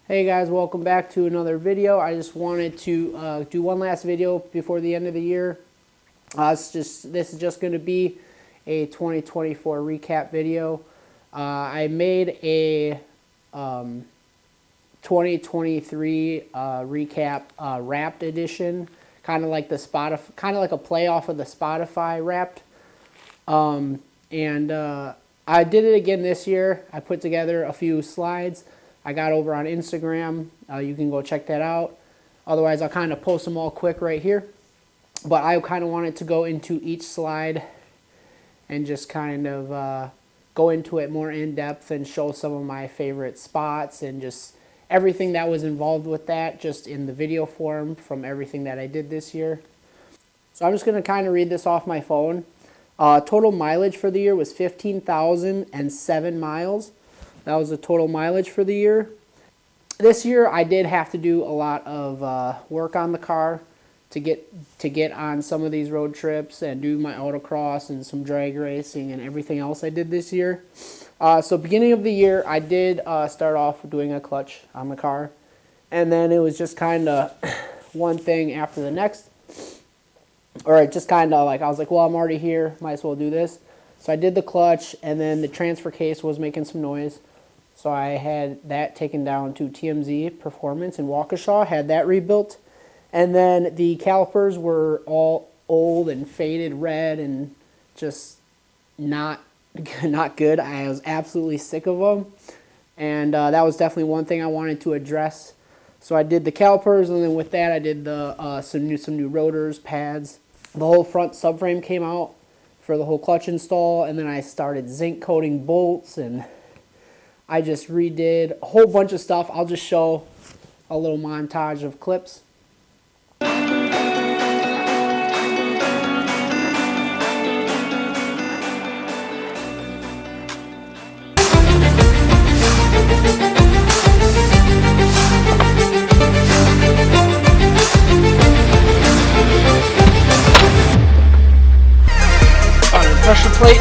Hey guys, welcome back to another video. I just wanted to do one last video before the end of the year. This is just going to be a 2024 recap video. I made a 2023 recap Wrapped edition, kind of like a play off of the Spotify Wrapped. I did it again this year. I put together a few slides I got over on Instagram. You can go check that out. Otherwise, I'll kind of post them all quick right here. But I kind of wanted to go into each slide and just kind of go into it more in depth and show some of my favorite spots and just everything that was involved with that, just in the video form from everything that I did this year. So I'm just going to kind of read this off my phone. Total mileage for the year was 15,007 miles. That was the total mileage for the year. This year I did have to do a lot of work on the car to get on some of these road trips and do my autocross and some drag racing and everything else I did this year. So beginning of the year I did start off doing a clutch on the car, and then it was just kind of one thing after the next. Or it just kind of like, I was like, well, I'm already here, might as well do this. So I did the clutch, and then the transfer case was making some noise. So I had that taken down to TMZ Performance in Waukesha, had that rebuilt. And then the calipers were all old and faded red and just not good. I was absolutely sick of them. And that was definitely one thing I wanted to address. So I did the calipers, and then with that I did the some new rotors, pads. The whole front subframe came out for the whole clutch install, and then I started zinc coating bolts, and I just redid a whole bunch of stuff. I'll just show a little montage of clips. Pressure plate.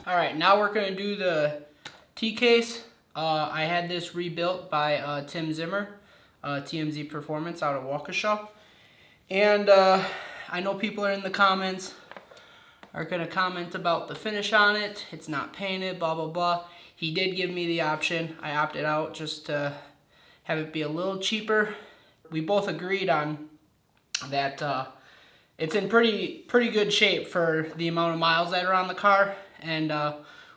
Alright, now we're going to do the T-case. I had this rebuilt by Tim Zimmer, TMZ Performance out of Waukesha. And I know people are in the comments are going to comment about the finish on it. It's not painted, blah, blah, blah. He did give me the option. I opted out just to have it be a little cheaper. We both agreed on that it's in pretty good shape for the amount of miles that are on the car. And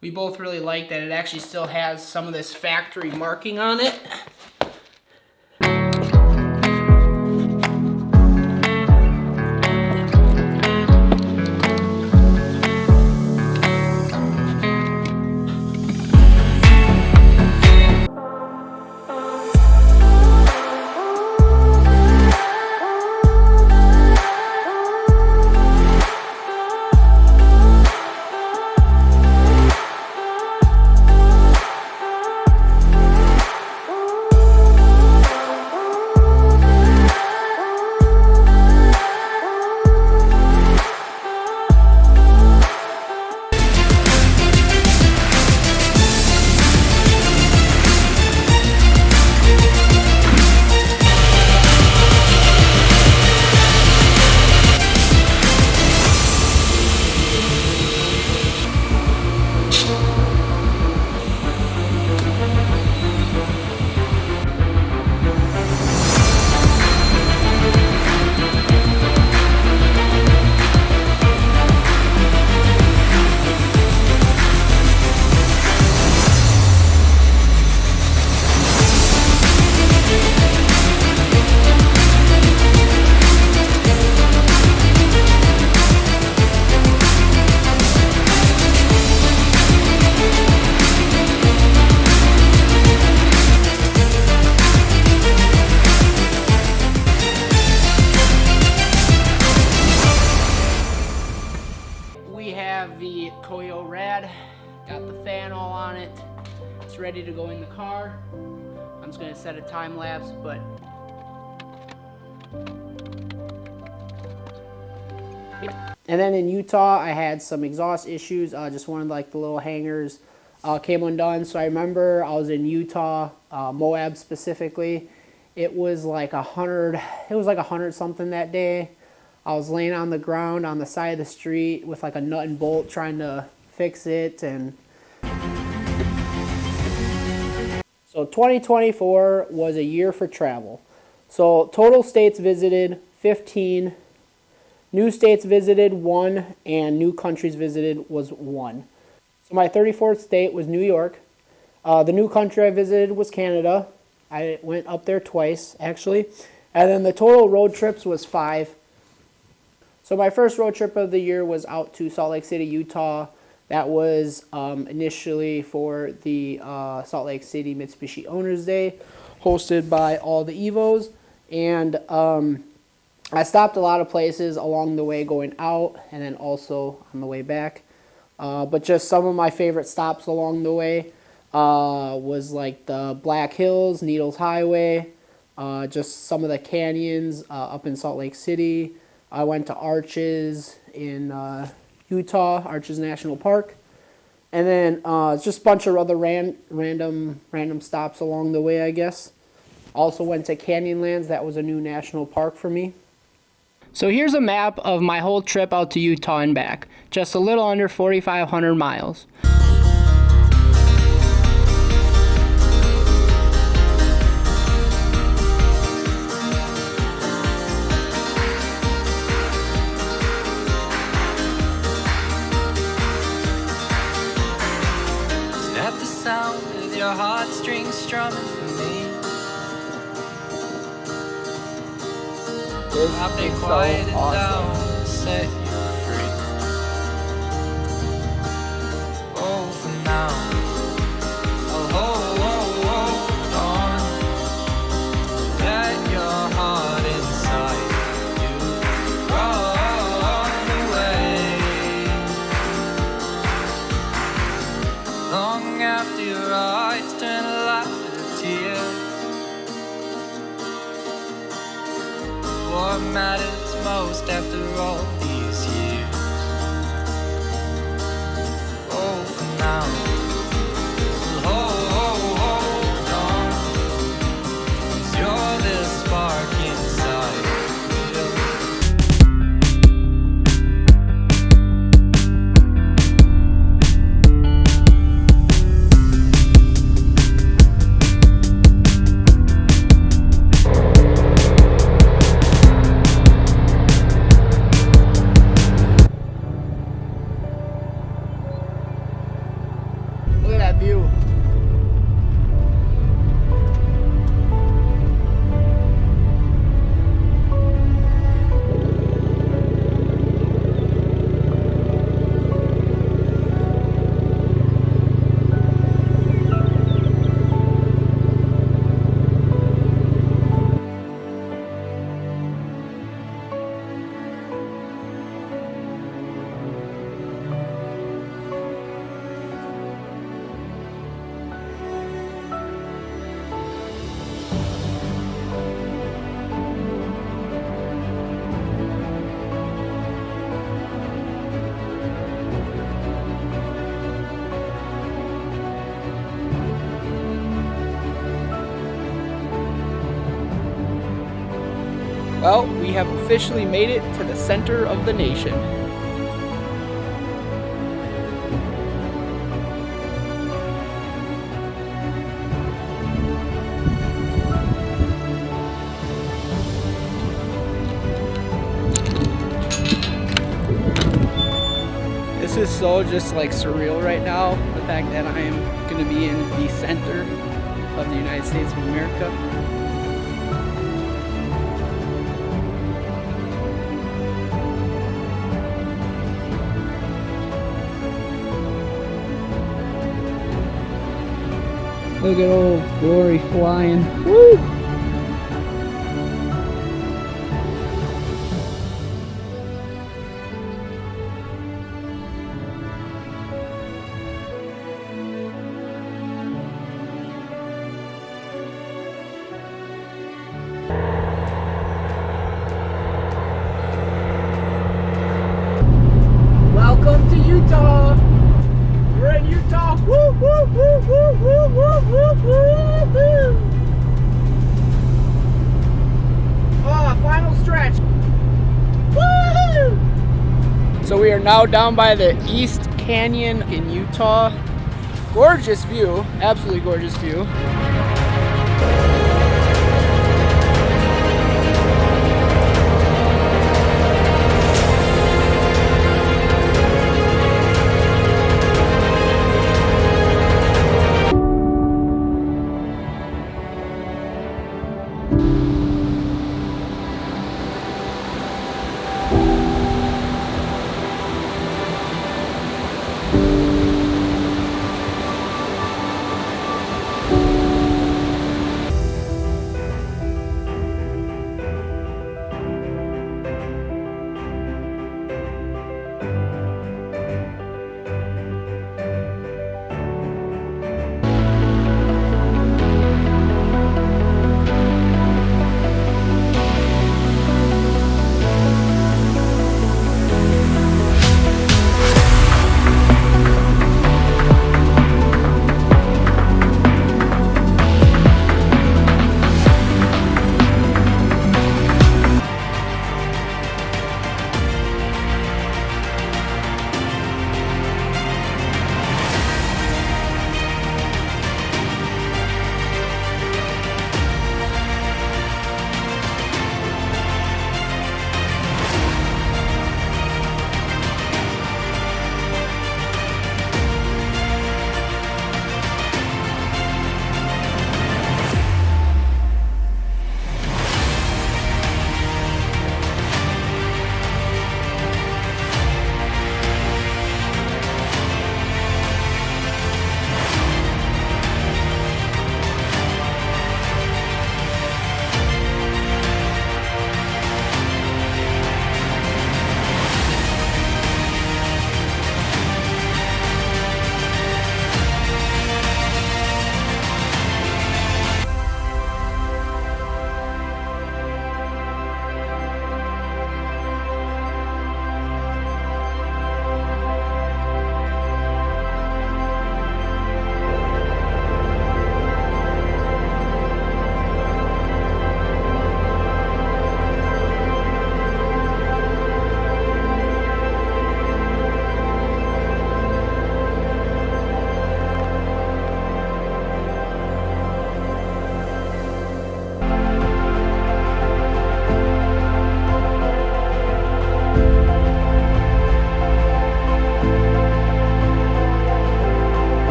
we both really like that it actually still has some of this factory marking on it. Got the fan all on it. It's ready to go in the car. I'm just gonna set a time lapse, but and then in Utah, I had some exhaust issues. Just one of like the little hangers came undone. So I remember I was in Utah, Moab specifically. It was like 100. It was like 100 something that day. I was laying on the ground on the side of the street with like a nut and bolt trying to fix it. And so 2024 was a year for travel. So total states visited 15, new states visited 1, and new countries visited was 1. So my 34th state was New York. The new country I visited was Canada. I went up there twice, actually. And then the total road trips was 5. So my first road trip of the year was out to Salt Lake City, Utah. That was initially for the Salt Lake City Mitsubishi Owners Day, hosted by all the Evos. And I stopped a lot of places along the way going out and then also on the way back. But just some of my favorite stops along the way was like the Black Hills, Needles Highway, just some of the canyons up in Salt Lake City. I went to Arches in Utah, Arches National Park. And then just a bunch of other random stops along the way, I guess. Also went to Canyonlands. That was a new national park for me. So here's a map of my whole trip out to Utah and back. Just a little under 4,500 miles. Is that the sound of your heartstrings strumming for me? I've been quieted down to set you free. Oh, for now, I'll hold on. Let your heart inside you run away. Long after your eyes turn laughter to tears, what matters most after all these years? Oh, for now, hold on, 'cause you're the spark inside Look at that view. Well, we have officially made it to the center of the nation. This is so just like surreal right now, the fact that I am going to be in the center of the United States of America. Look at old Glory flying. Woo! Utah. We're in Utah. Woo, woo, woo, woo, woo, woo, woo, woo, woo. Final stretch. Woo! So we are now down by the East Canyon in Utah. Gorgeous view, absolutely gorgeous view.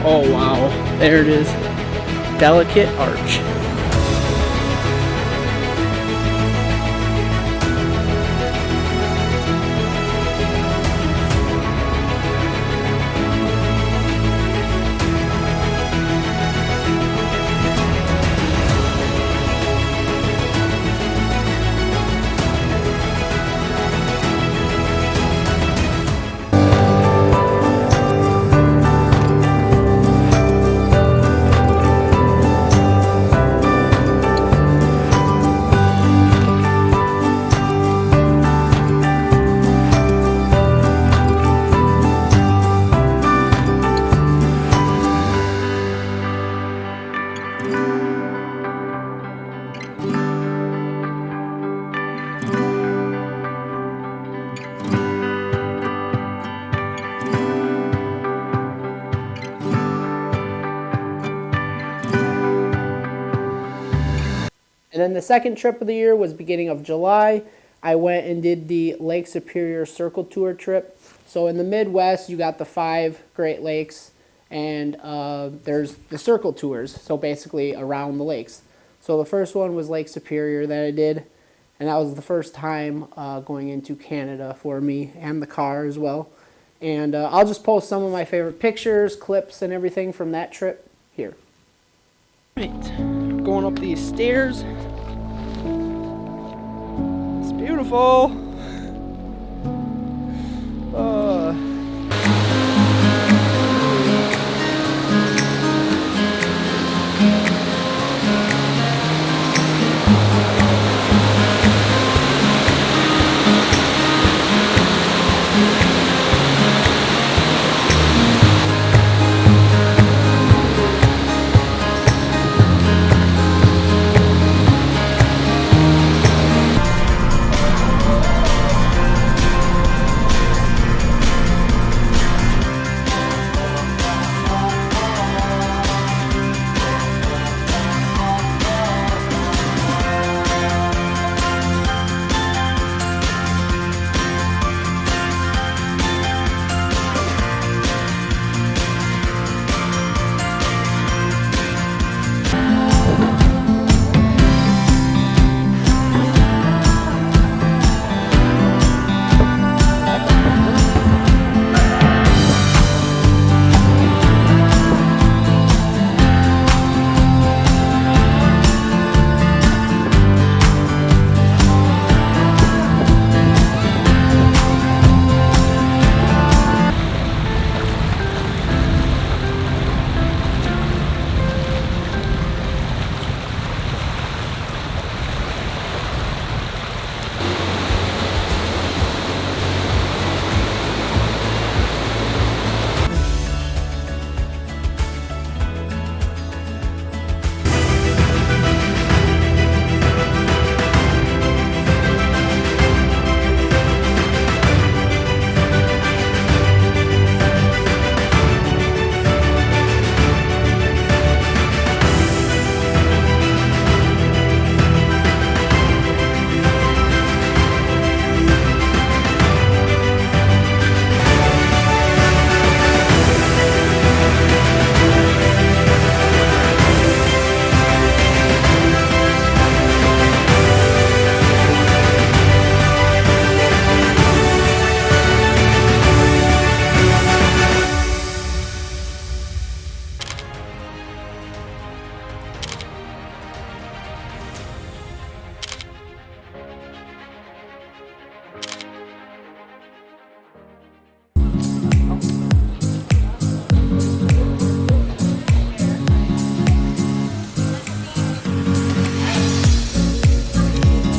Oh wow, there it is. Delicate arch. And then the second trip of the year was beginning of July. I went and did the Lake Superior Circle Tour trip. So in the Midwest, you got the 5 Great Lakes, and there's the circle tours, so basically around the lakes. So the first one was Lake Superior that I did, and that was the first time going into Canada for me and the car as well. And I'll just post some of my favorite pictures, clips, and everything from that trip here. Right, going up these stairs. It's beautiful.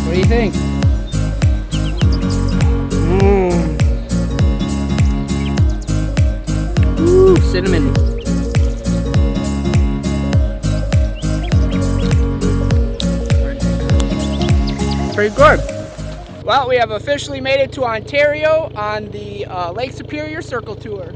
What do you think? Ooh, cinnamon. Pretty good. Well, we have officially made it to Ontario on the Lake Superior Circle Tour.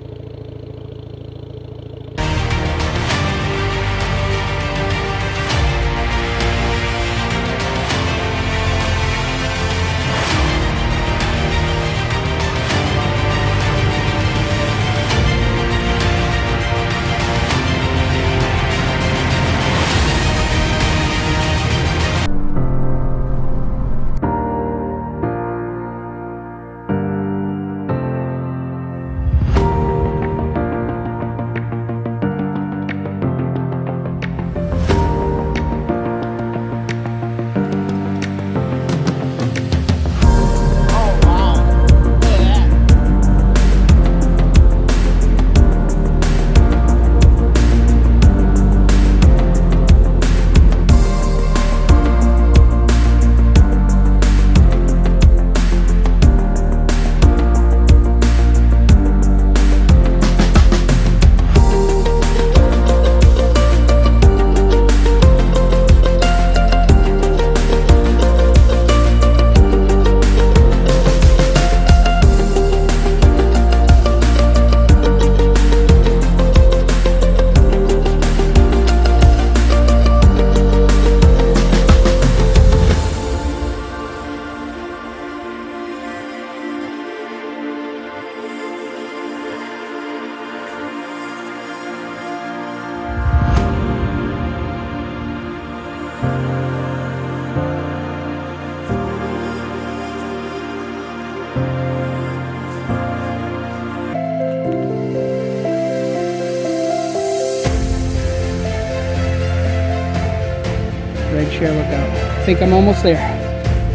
share lookout. I think I'm almost there.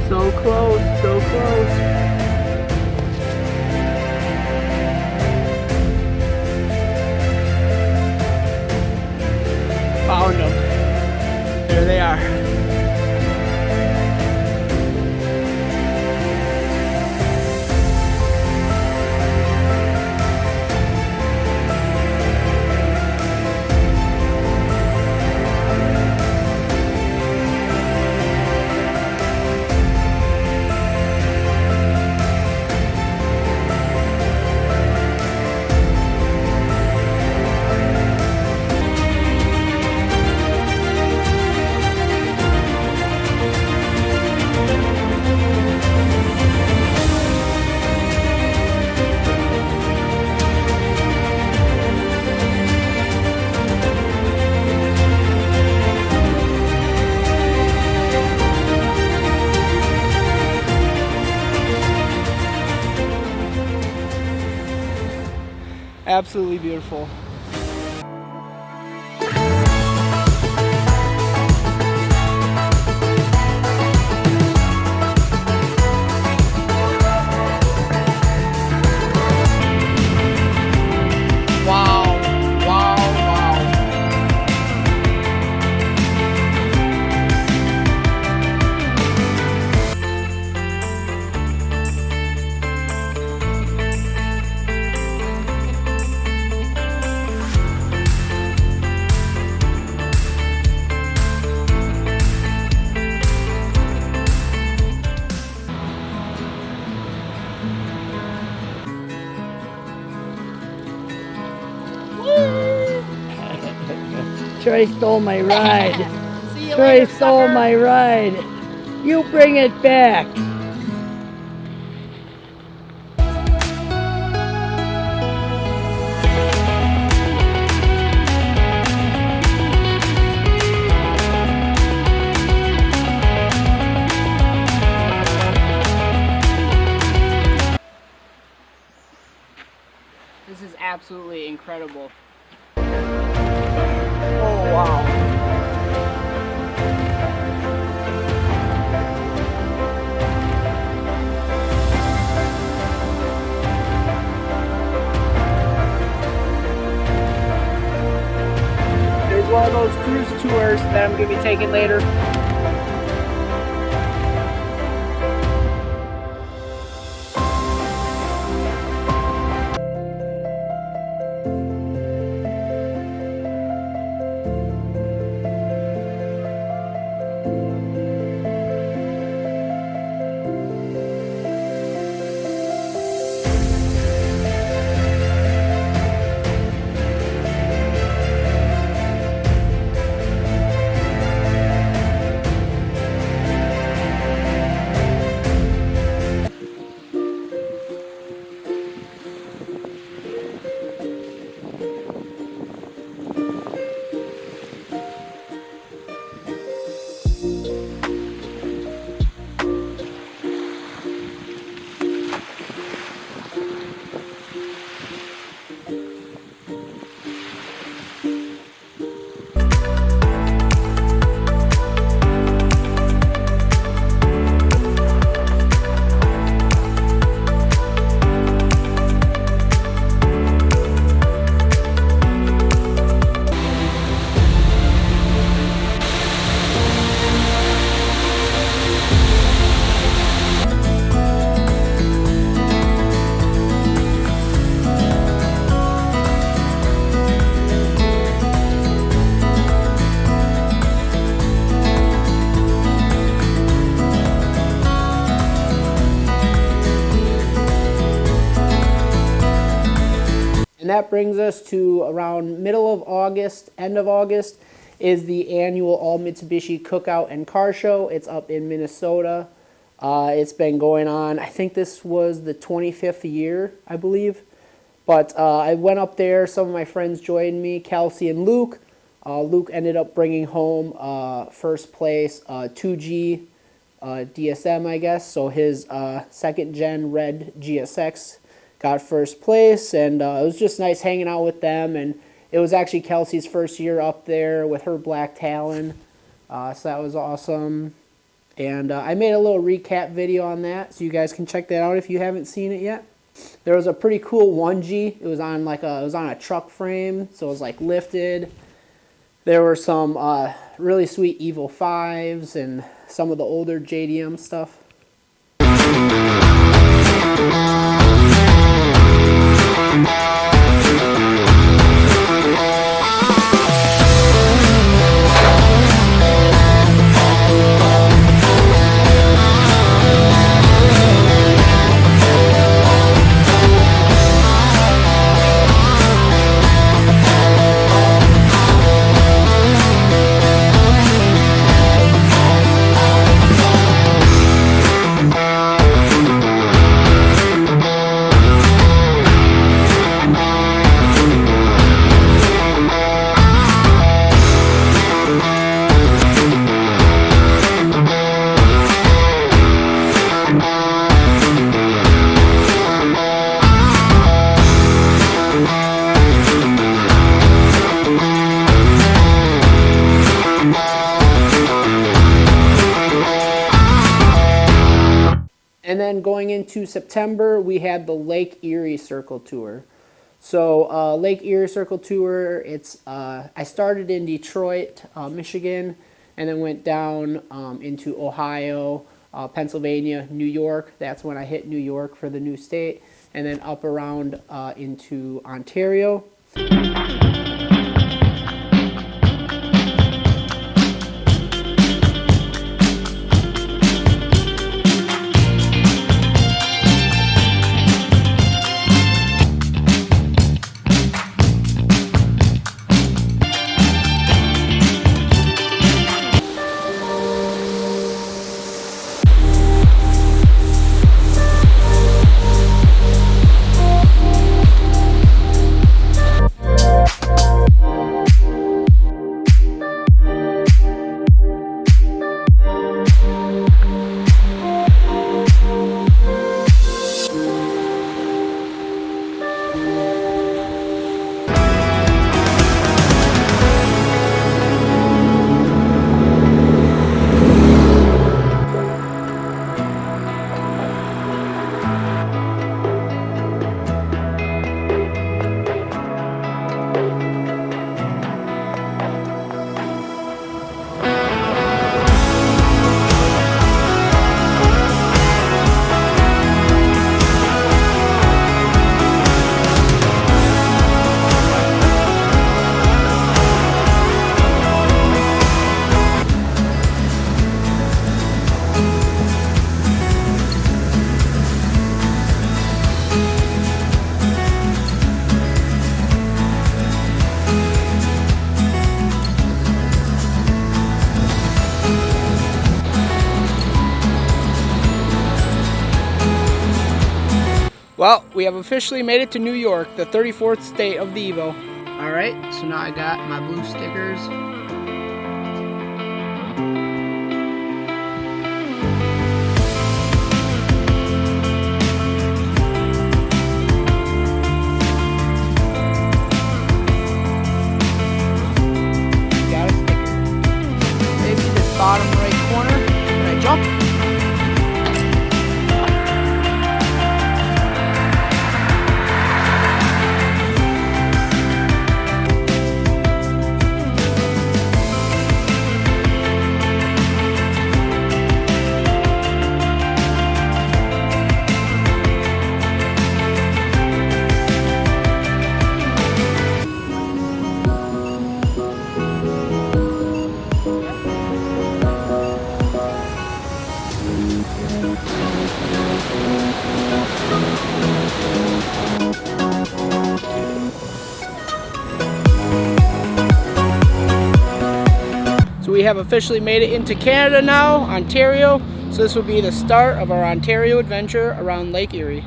So close, so close. Found them. There they are. Absolutely beautiful. Wow, wow, wow. Troy stole my ride. Troy stole my ride. You bring it back. This is absolutely incredible. Oh, wow. There's one of those cruise tours that I'm going to be taking later. And that brings us to around middle of August, end of August, is the annual All Mitsubishi Cookout and Car Show. It's up in Minnesota. It's been going on, I think this was the 25th year, I believe. But I went up there, some of my friends joined me, Kelsey and Luke. Luke ended up bringing home first place, 2G DSM, I guess. So his second gen red GSX got first place, and it was just nice hanging out with them. And it was actually Kelsey's first year up there with her black Talon. So that was awesome. And I made a little recap video on that, so you guys can check that out if you haven't seen it yet. There was a pretty cool onesie. It was on a truck frame, so it was like lifted. There were some really sweet Evo 5s and some of the older JDM stuff. And then going into September, we had the Lake Erie Circle Tour. So Lake Erie Circle Tour, I started in Detroit, Michigan, and then went down into Ohio, Pennsylvania, New York. That's when I hit New York for the new state, and then up around into Ontario. Well, we have officially made it to New York, the 34th state of the Evo. All right, so now I got my blue stickers. Got a sticker. Maybe this bottom right corner. Can I jump? So we have officially made it into Canada now, Ontario. So this will be the start of our Ontario adventure around Lake Erie.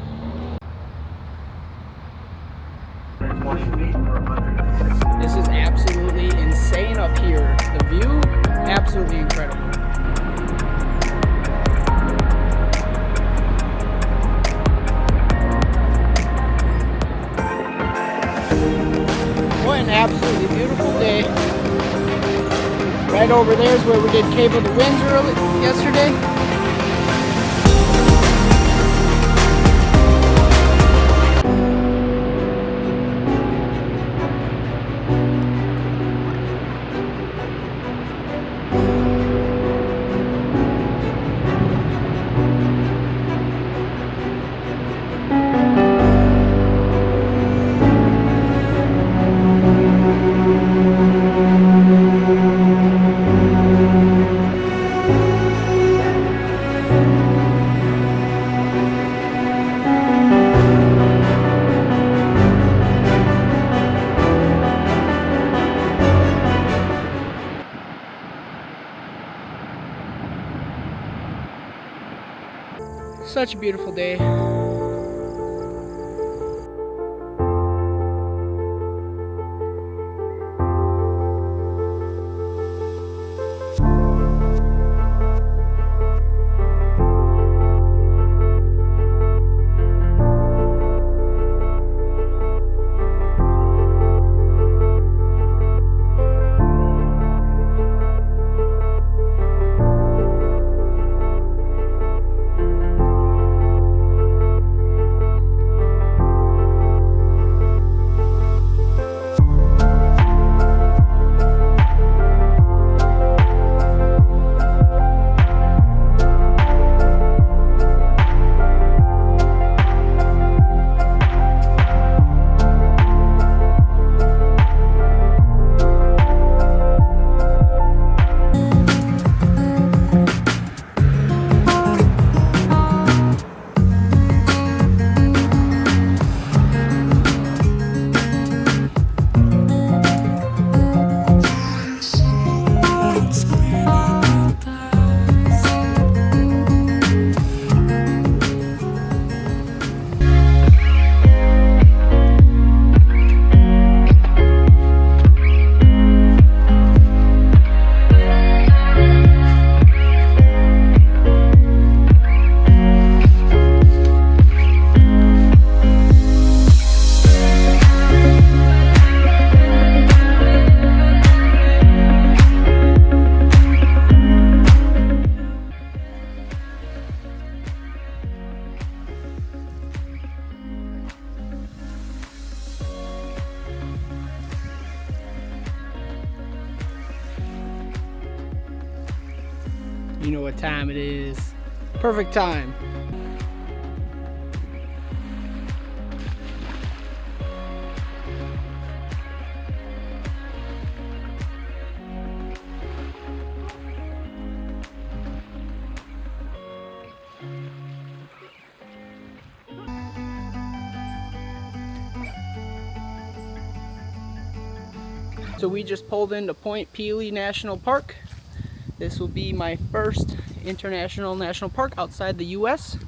This is absolutely insane up here. The view, absolutely incredible. What an absolutely beautiful day. Right over there is where we did Cable the Winds yesterday. Such a beautiful day. You know what time it is. Perfect time. So we just pulled into Point Pelee National Park. This will be my first international national park outside the US.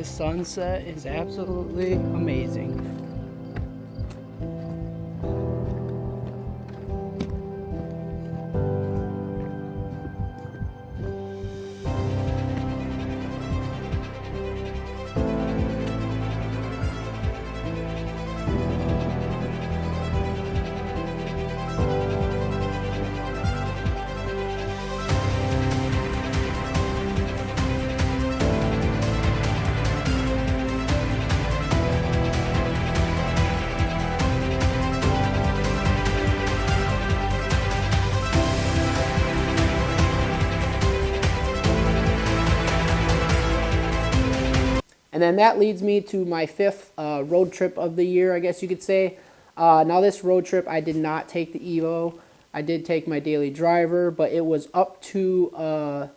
Sunset is absolutely amazing. And then that leads me to my 5th road trip of the year, I guess you could say. Now this road trip, I did not take the Evo. I did take my daily driver, but it was up to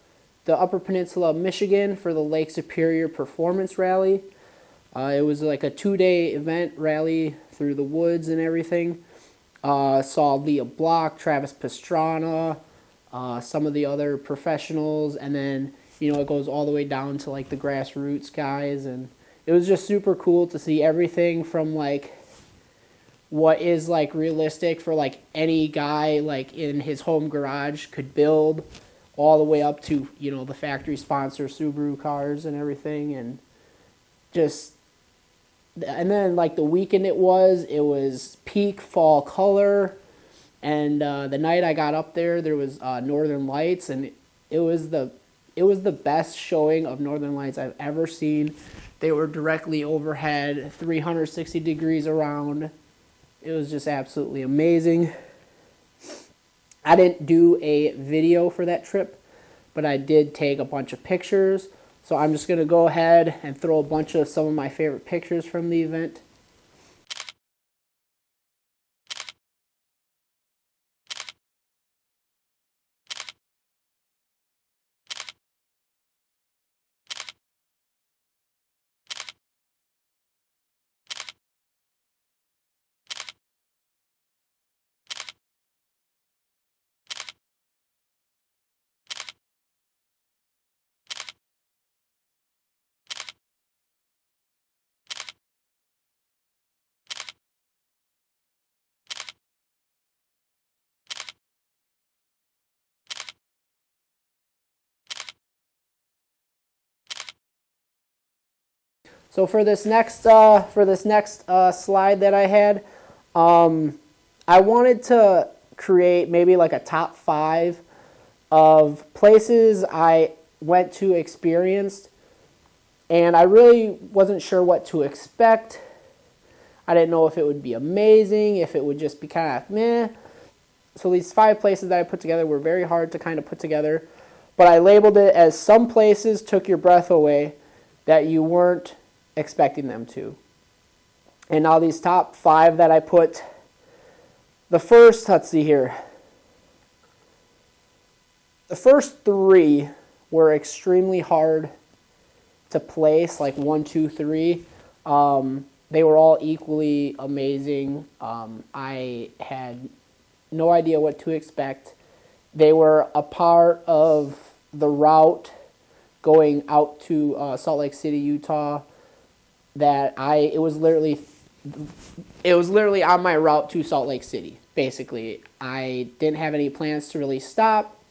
the Upper Peninsula of Michigan for the Lake Superior Performance Rally. It was like a 2-day event rally through the woods and everything. Saw Leah Block, Travis Pastrana, some of the other professionals, and then, you know, it goes all the way down to like the grassroots guys, and it was just super cool to see everything from like what is like realistic for like any guy like in his home garage could build, all the way up to, you know, the factory sponsor Subaru cars and everything, and just, and then like the weekend it was peak fall color, and the night I got up there was Northern Lights, and it was the best showing of Northern Lights I've ever seen. They were directly overhead, 360 degrees around. It was just absolutely amazing. I didn't do a video for that trip, but I did take a bunch of pictures. So I'm just going to go ahead and throw a bunch of some of my favorite pictures from the event. So for this next slide that I had, I wanted to create maybe like a top 5 of places I went to experienced, and I really wasn't sure what to expect. I didn't know if it would be amazing, if it would just be kind of meh. So these 5 places that I put together were very hard to kind of put together, but I labeled it as some places took your breath away that you weren't expecting them to. And now these top 5 that I put, the first, let's see here, the first 3 were extremely hard to place, like 1, 2, 3. They were all equally amazing. I had no idea what to expect. They were a part of the route going out to Salt Lake City, Utah, that it was literally on my route to Salt Lake City, basically. I didn't have any plans to really stop.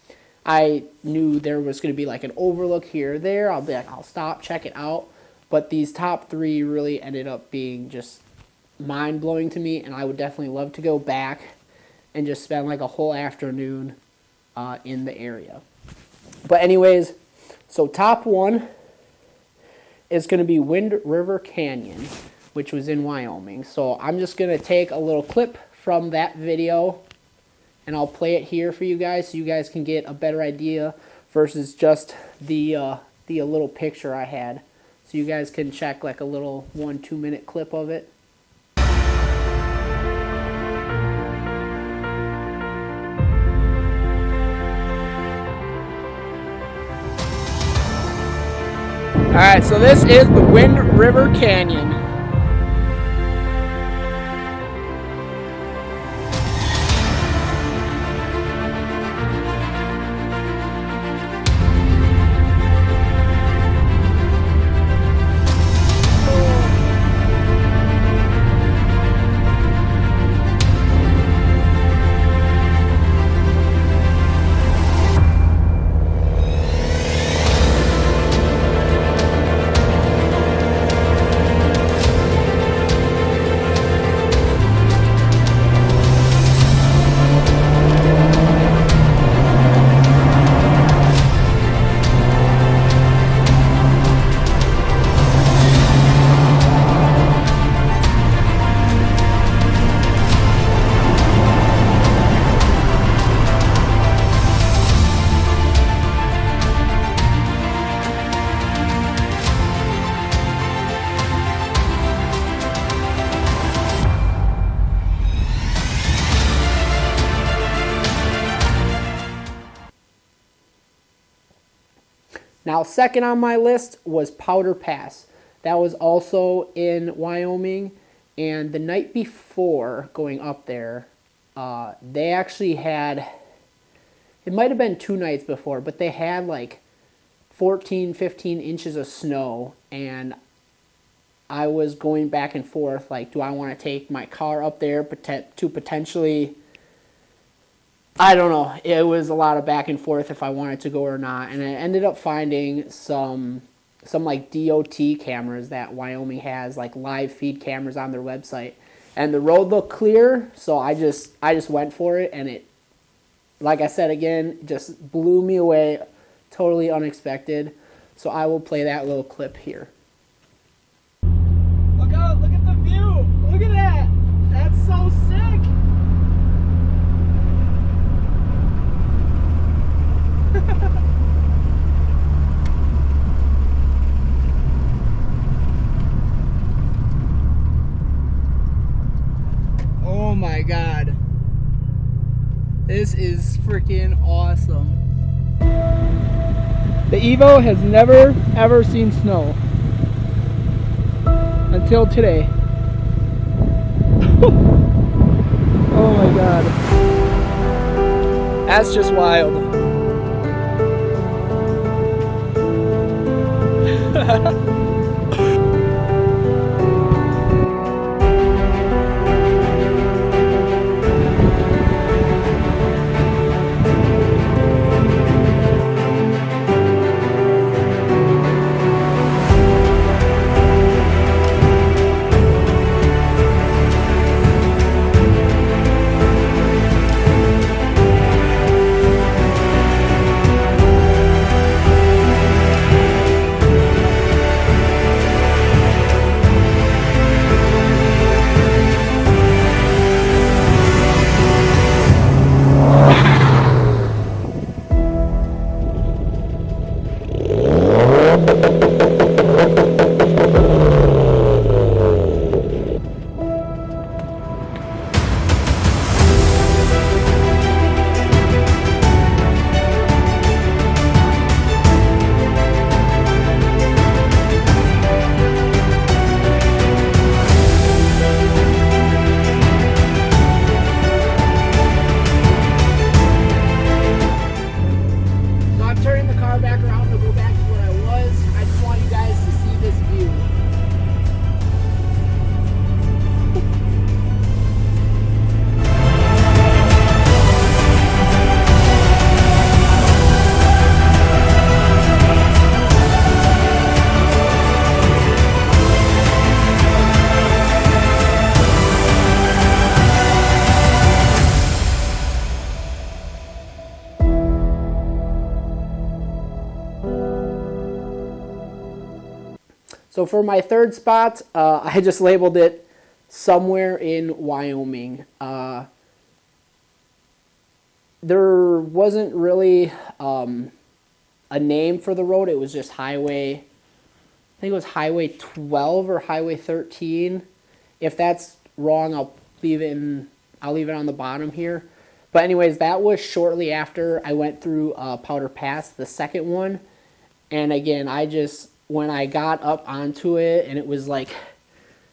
I knew there was going to be like an overlook here or there. I'll be like, I'll stop, check it out. But these top 3 really ended up being just mind-blowing to me, and I would definitely love to go back and just spend like a whole afternoon in the area. But anyways, so top 1 is going to be Wind River Canyon, which was in Wyoming. So I'm just going to take a little clip from that video, and I'll play it here for you guys so you guys can get a better idea versus just the little picture I had. So you guys can check like a little 1-2 minute clip of it. Alright, so this is the Wind River Canyon. Now, second on my list was Powder Pass. That was also in Wyoming. And the night before going up there, they actually had, it might have been 2 nights before, but they had like 14, 15 inches of snow. And I was going back and forth, like, do I want to take my car up there to potentially, I don't know. It was a lot of back and forth if I wanted to go or not. And I ended up finding some like DOT cameras that Wyoming has, like live feed cameras on their website. And the road looked clear, so I just went for it, and it, like I said again, just blew me away, totally unexpected. So I will play that little clip here. Look out, look at the view. Look at that. That's so sick. Oh my God. This is freaking awesome. The Evo has never ever seen snow until today. Oh my God. That's just wild. So for my third spot, I just labeled it somewhere in Wyoming. There wasn't really a name for the road. It was just Highway, I think it was Highway 12 or Highway 13. If that's wrong, I'll leave it on the bottom here. But anyways, that was shortly after I went through Powder Pass, the second one. And again, when I got up onto it, and it was like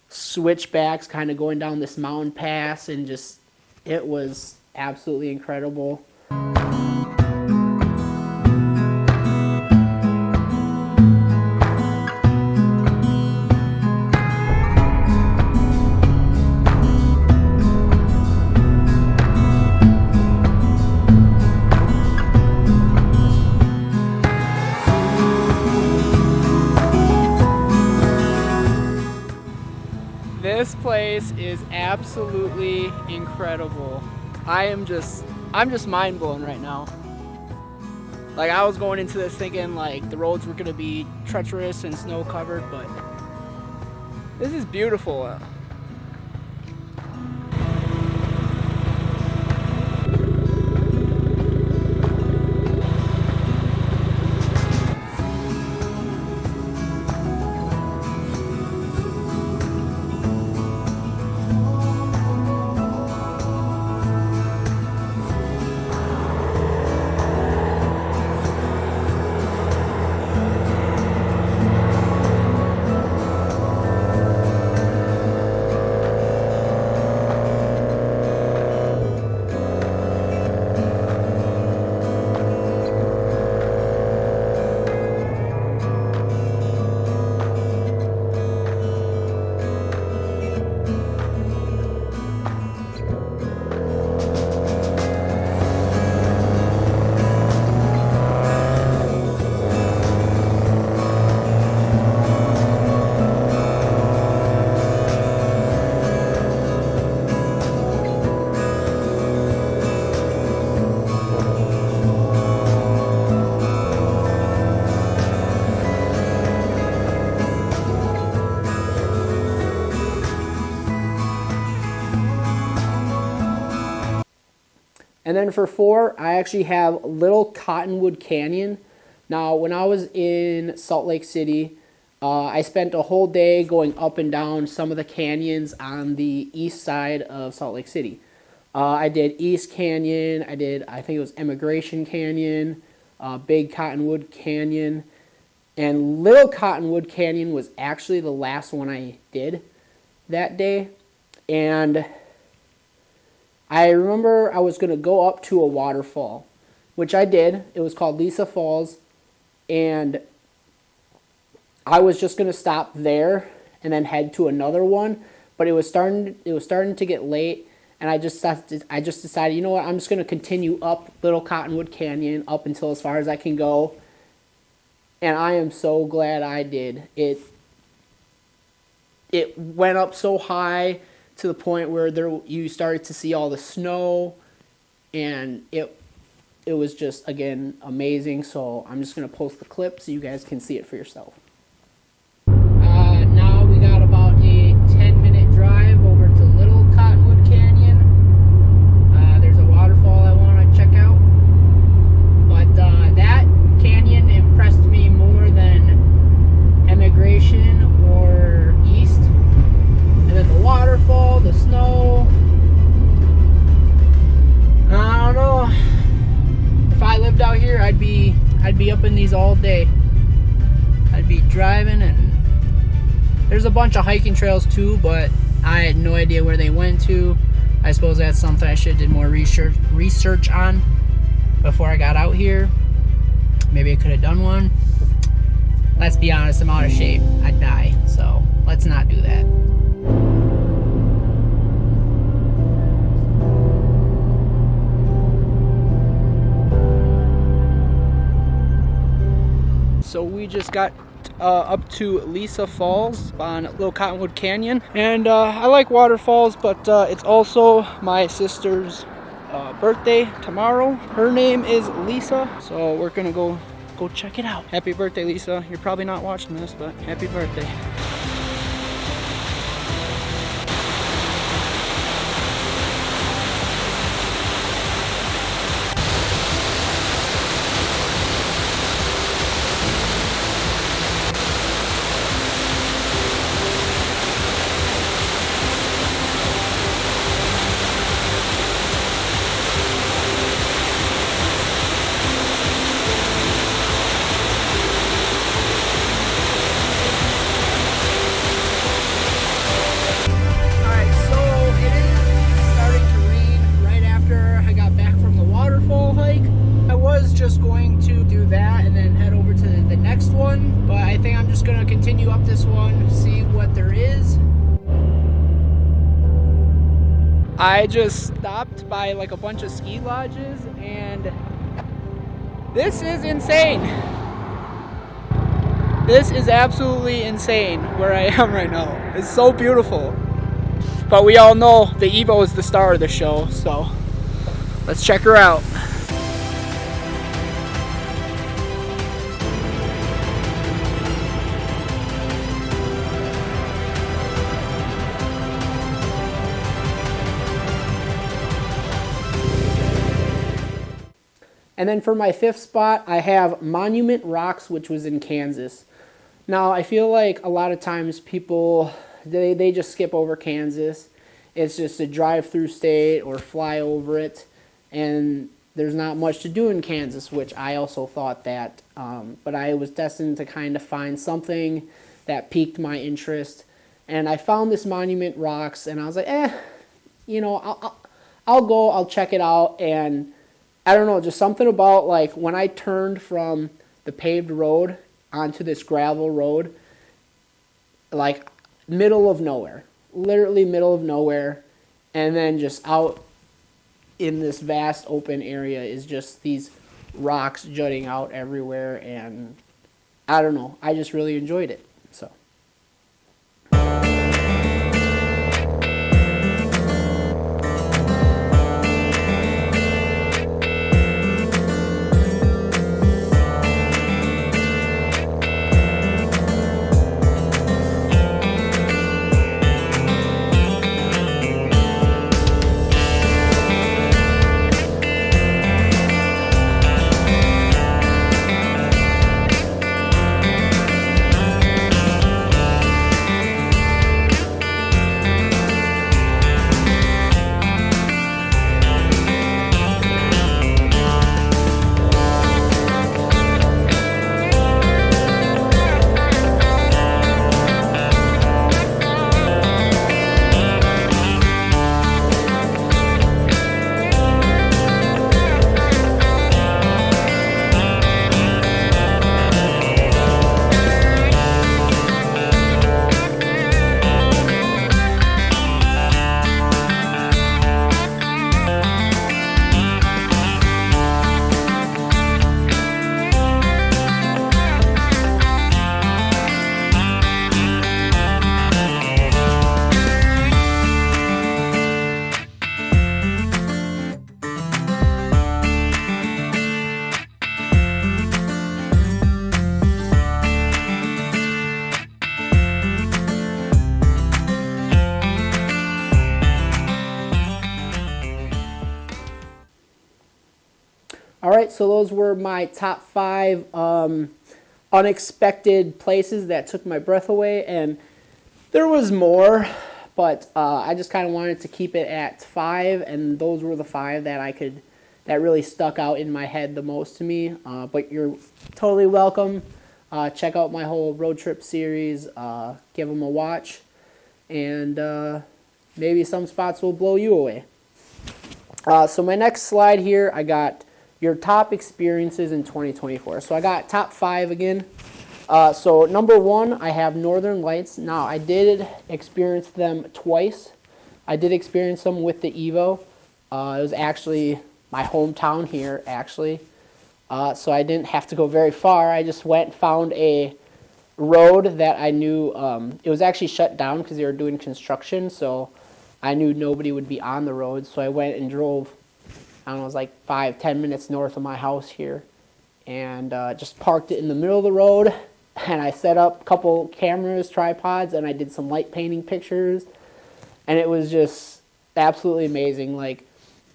switchbacks kind of going down this mountain pass, and just, it was absolutely incredible. This place is absolutely incredible. I'm just mind blown right now. Like, I was going into this thinking like the roads were gonna be treacherous and snow covered, but this is beautiful. And then for 4, I actually have Little Cottonwood Canyon. Now, when I was in Salt Lake City, I spent a whole day going up and down some of the canyons on the east side of Salt Lake City. I did East Canyon, I think it was Immigration Canyon, Big Cottonwood Canyon, and Little Cottonwood Canyon was actually the last one I did that day. And I remember I was going to go up to a waterfall, which I did. It was called Lisa Falls, and I was just going to stop there and then head to another one, but it was starting to get late, and I just decided, you know what, I'm just going to continue up Little Cottonwood Canyon up until as far as I can go. And I am so glad I did. It went up so high to the point where you started to see all the snow, and it was just, again, amazing. So I'm just going to post the clip so you guys can see it for yourself. Now we got about a 10-minute drive over to Little Cottonwood Canyon. There's a waterfall I want to check out. But that canyon impressed me more than Immigration or East. And then the waterfall, the snow. I don't know. If I lived out here, I'd be up in these all day. I'd be driving, and there's a bunch of hiking trails too, but I had no idea where they went to. I suppose that's something I should have did more research on before I got out here. Maybe I could have done one. Let's be honest, I'm out of shape. I'd die, so let's not do that. So we just got up to Lisa Falls on Little Cottonwood Canyon, and I like waterfalls, but it's also my sister's birthday tomorrow. Her name is Lisa, so we're gonna go check it out. Happy birthday, Lisa. You're probably not watching this, but happy birthday. Just going to do that and then head over to the next one, but I think I'm just going to continue up this one, see what there is. I just stopped by like a bunch of ski lodges, and this is insane. This is absolutely insane where I am right now. It's so beautiful, but we all know the Evo is the star of the show, so let's check her out. And then for my 5th spot, I have Monument Rocks, which was in Kansas. Now, I feel like a lot of times people, they just skip over Kansas. It's just a drive-through state or fly over it. And there's not much to do in Kansas, which I also thought that. But I was destined to kind of find something that piqued my interest. And I found this Monument Rocks, and I was like, you know, I'll go, I'll check it out. And I don't know, just something about like when I turned from the paved road onto this gravel road, like middle of nowhere, literally middle of nowhere, and then just out in this vast open area is just these rocks jutting out everywhere, and I don't know, I just really enjoyed it. So So those were my top 5 unexpected places that took my breath away, and there was more, but I just kind of wanted to keep it at 5, and those were the 5 that really stuck out in my head the most to me. But you're totally welcome. Check out my whole road trip series. Give them a watch, and maybe some spots will blow you away. So my next slide here, I got your top experiences in 2024. So I got top 5 again. So number 1, I have Northern Lights. Now, I did experience them twice. I did experience them with the Evo. It was actually my hometown here, actually. So I didn't have to go very far. I just went and found a road that I knew, it was actually shut down because they were doing construction, so I knew nobody would be on the road. So I went and drove, I don't know, it was like 5-10 minutes north of my house here, and just parked it in the middle of the road, and I set up a couple cameras, tripods, and I did some light painting pictures, and it was just absolutely amazing. Like,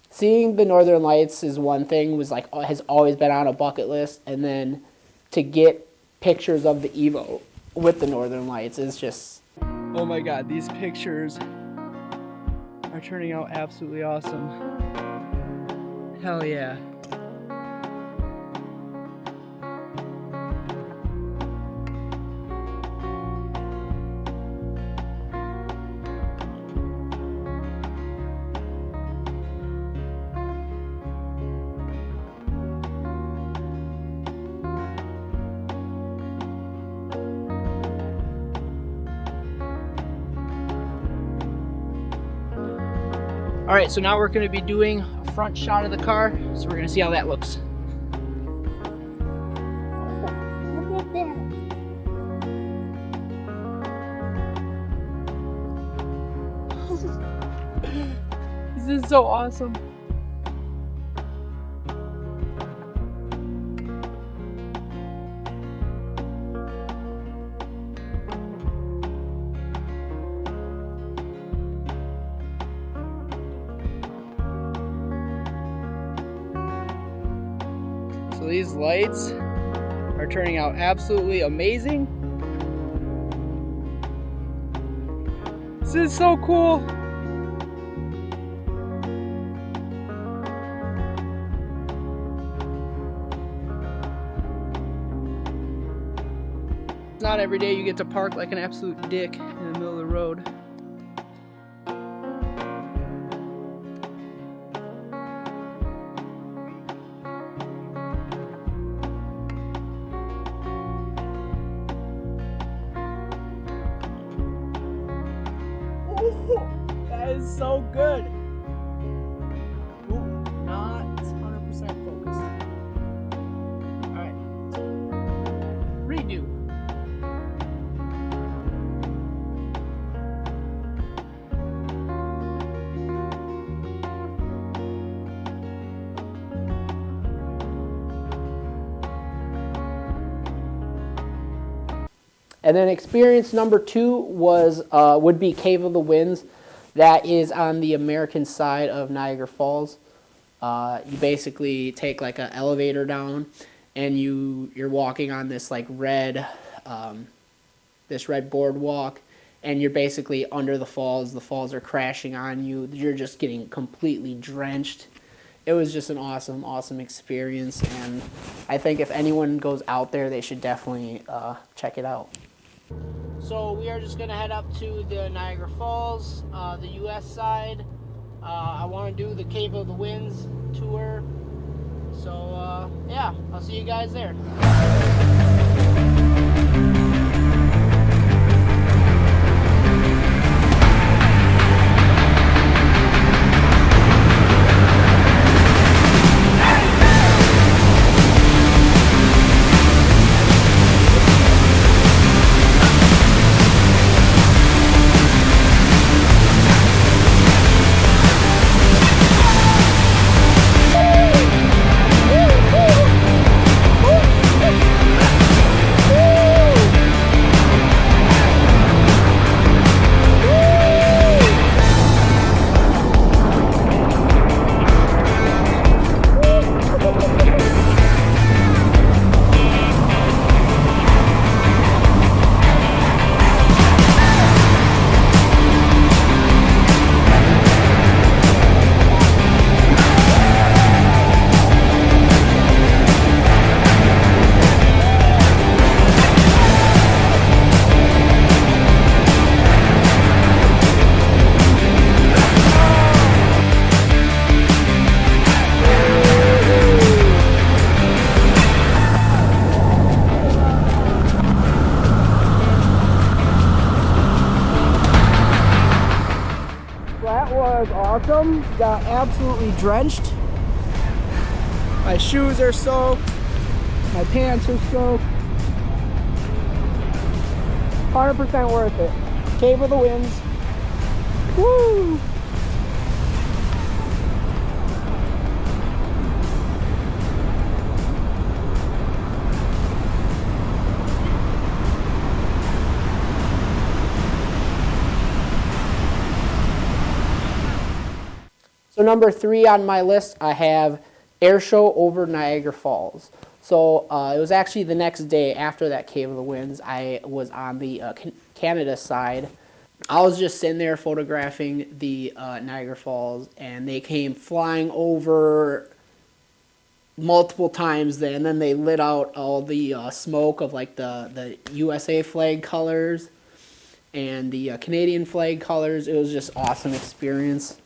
seeing the Northern Lights is one thing, has always been on a bucket list, and then to get pictures of the Evo with the Northern Lights is just... Oh my god, these pictures are turning out absolutely awesome. Hell yeah. All right, so now we're going to be doing a front shot of the car, so we're going to see how that looks. Look at that. This is so awesome. So these lights are turning out absolutely amazing. This is so cool. It's not every day you get to park like an absolute dick in the middle of the road. That is so good. Ooh, not 100% focused. Alright. Redo. And then experience number 2 was would be Cave of the Winds. That is on the American side of Niagara Falls. You basically take like an elevator down, and you're walking on this like red boardwalk, and you're basically under the falls. The falls are crashing on you. You're just getting completely drenched. It was just an awesome experience, and I think if anyone goes out there, they should definitely check it out. So we are just going to head up to the Niagara Falls, the U.S. side. I want to do the Cave of the Winds tour. So, yeah, I'll see you guys there. awesome. Got absolutely drenched. My shoes are soaked. My pants are soaked. 100% worth it. Cave of the Winds. Woo! So number 3 on my list, I have air show over Niagara Falls. So it was actually the next day after that Cave of the Winds. I was on the Canada side. I was just sitting there photographing the Niagara Falls, and they came flying over multiple times then, and then they lit out all the smoke of like the USA flag colors and the Canadian flag colors. It was just awesome experience.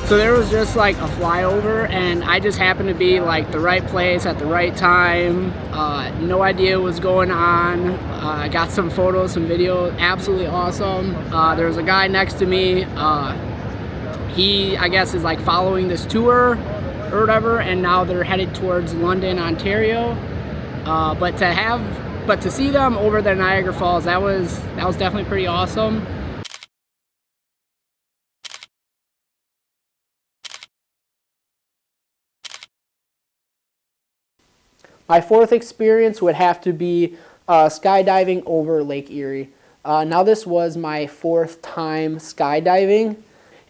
So there was just like a flyover, and I just happened to be like the right place at the right time. No idea what was going on. I got some photos, some video, absolutely awesome. There was a guy next to me. He, I guess, is like following this tour or whatever, and now they're headed towards London, Ontario. But to see them over the Niagara Falls, that was definitely pretty awesome. My 4th experience would have to be skydiving over Lake Erie. Now this was my 4th time skydiving.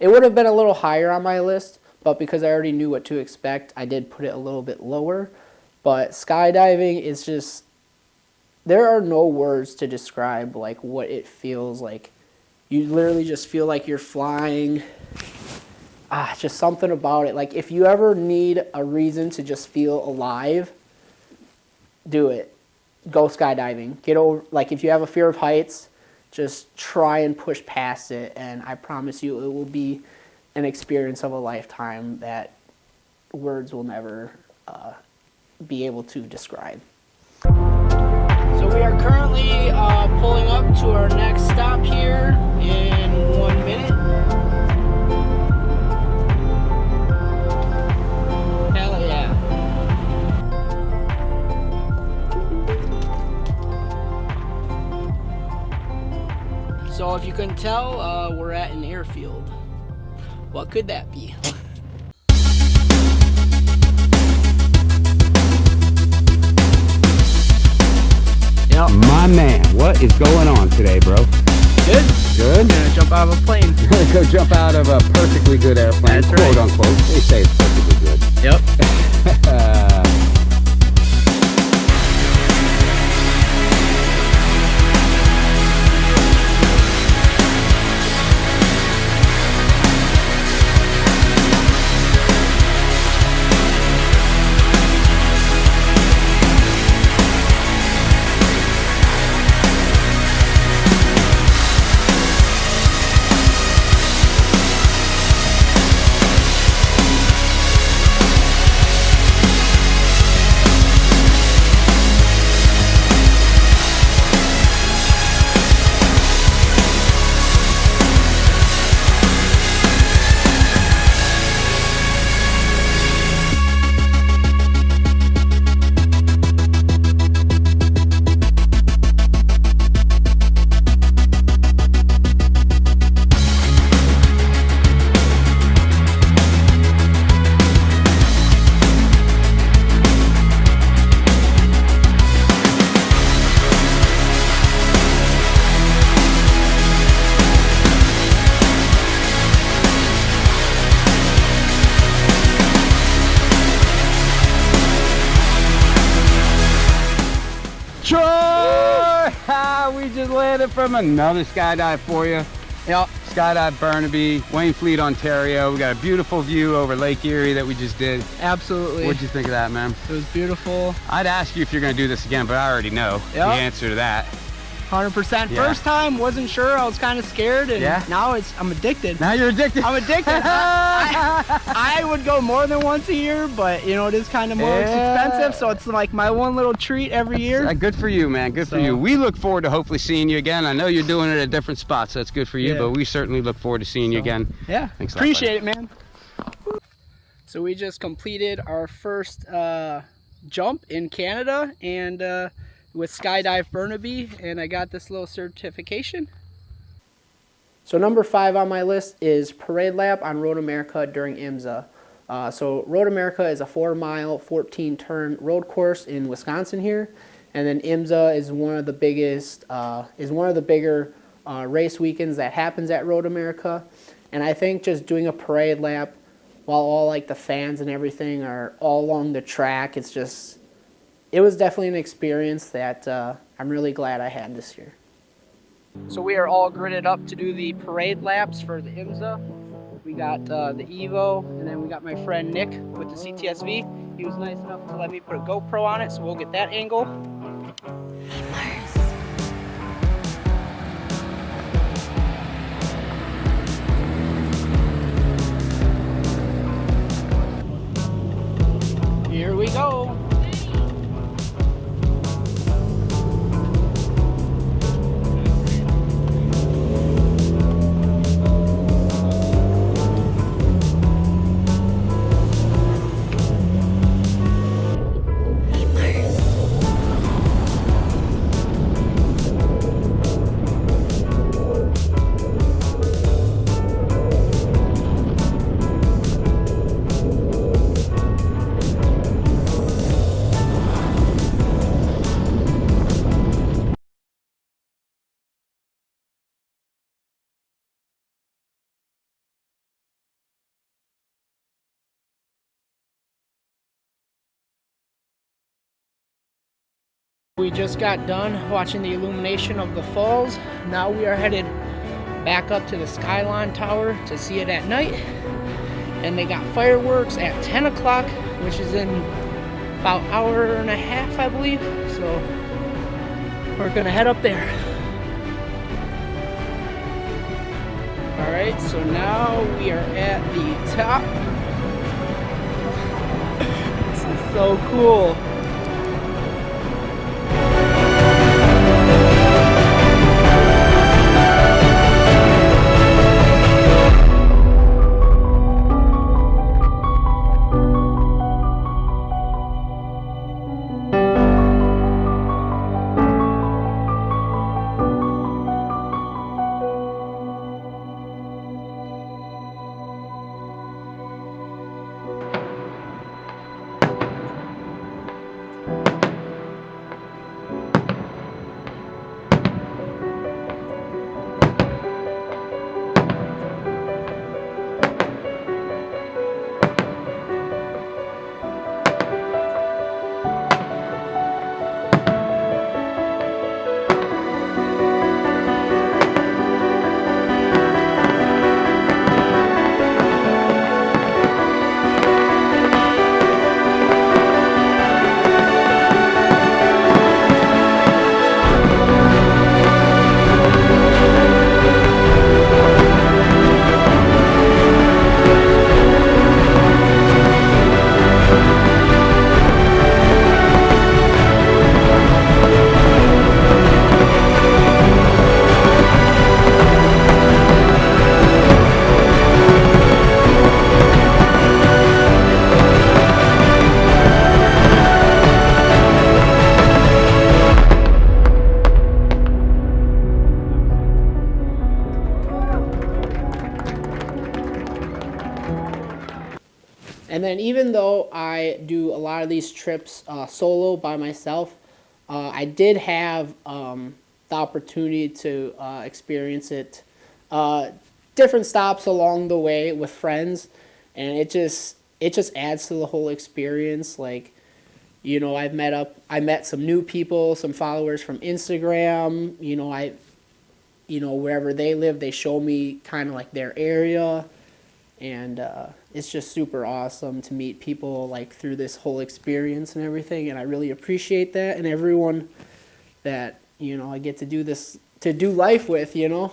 It would have been a little higher on my list, but because I already knew what to expect, I did put it a little bit lower. But skydiving is just, there are no words to describe like what it feels like. You literally just feel like you're flying. Just something about it. Like if you ever need a reason to just feel alive, do it. Go skydiving. Get over, like if you have a fear of heights, just try and push past it, and I promise you it will be an experience of a lifetime that words will never be able to describe. So we are currently pulling up to our next stop here in 1 minute. Hell yeah. So if you couldn't tell, we're at an airfield. What could that be? Yep. My man, what is going on today, bro? Good. Good? Gonna jump out of a plane. Go jump out of a perfectly good airplane, That's quote right. unquote. They say it's perfectly good. Yep. Troy! We just landed from another skydive for you. Yep. Skydive Burnaby, Waynfleet, Ontario. We got a beautiful view over Lake Erie that we just did. Absolutely. What'd you think of that, man? It was beautiful. I'd ask you if you're gonna do this again, but I already know the Yep. answer to that. 100%. Yeah. First time, wasn't sure. I was kind of scared, and Yeah. now I'm addicted. Now you're addicted. I'm addicted. I would go more than once a year, but you know, it is kind of more expensive, so it's like my one little treat every year. Good for you, man. Good for you. We look forward to hopefully seeing you again. I know you're doing it at different spots, so that's good for you, Yeah. but we certainly look forward to seeing you again. Yeah, Thanks a lot, appreciate it, man. So we just completed our first jump in Canada, and with Skydive Burnaby, and I got this little certification. So number 5 on my list is parade lap on Road America during IMSA. So Road America is a 4-mile, 14-turn road course in Wisconsin here, and then IMSA is one of the bigger race weekends that happens at Road America. And I think just doing a parade lap while all like the fans and everything are all along the track, it was definitely an experience that I'm really glad I had this year. So we are all gridded up to do the parade laps for the IMSA. We got the Evo, and then we got my friend Nick with the CTSV. He was nice enough to let me put a GoPro on it, so we'll get that angle. Here we go. We just got done watching the illumination of the falls. Now we are headed back up to the Skyline Tower to see it at night. And they got fireworks at 10 o'clock, which is in about an hour and a half, I believe. So we're gonna head up there. All right, so now we are at the top. This is so cool. And then even though I do a lot of these trips solo by myself, I did have the opportunity to experience it different stops along the way with friends, and it just adds to the whole experience. Like, you know, I met some new people, some followers from Instagram. You know, you know, wherever they live, they show me kind of like their area. And it's just super awesome to meet people like through this whole experience and everything. And I really appreciate that, and everyone that, you know, I get to do this, to do life with, you know.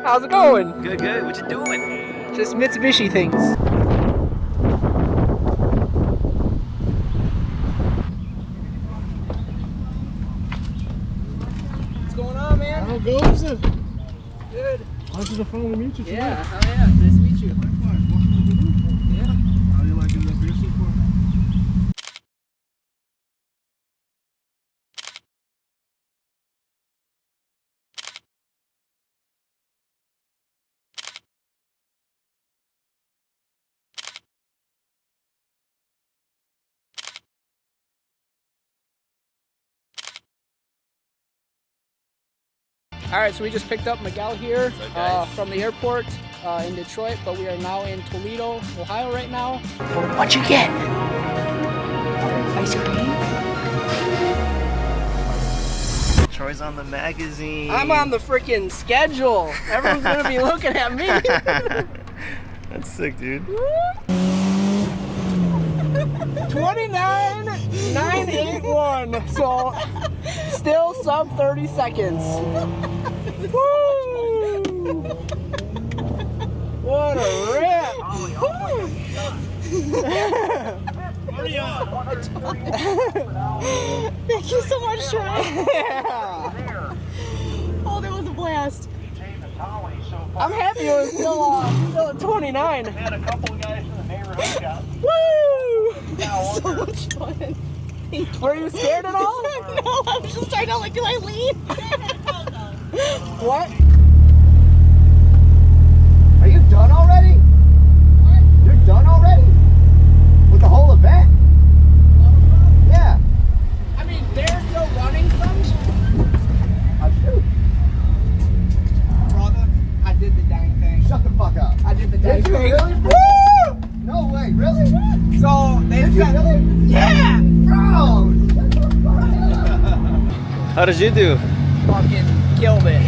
How's it going? Good, good. What you doing? Just Mitsubishi things. What's going on, man? How goes it? Good. How's the fun to meet you? Yeah, oh yeah, nice to meet you. Yeah. How do you like it up here so far? All right, so we just picked up Miguel here from the airport in Detroit, but we are now in Toledo, Ohio right now. What'd you get? Ice cream? Troy's on the magazine. I'm on the freaking schedule. Everyone's gonna be looking at me. That's sick, dude. 29,981. So still sub 30 seconds. Woo! What a rip! Thank you so much, Troy. Yeah. Oh, that was a blast. I'm happy it was still at 29. Had a couple of guys in the neighborhood got Woo! So much fun. Were you scared at all? No, I was just trying to like, do I leave? What? Are you done already? What? You're done already? With the whole event? Yeah. I mean, they're still running some. Oh, shoot. Brother, I did the dang thing. Shut the fuck up. I did the dang Did you thing. really? Woo! No way, really? So they Did you said, really? yeah, Bro! Shut the fuck up. How did you do? fucking killed it.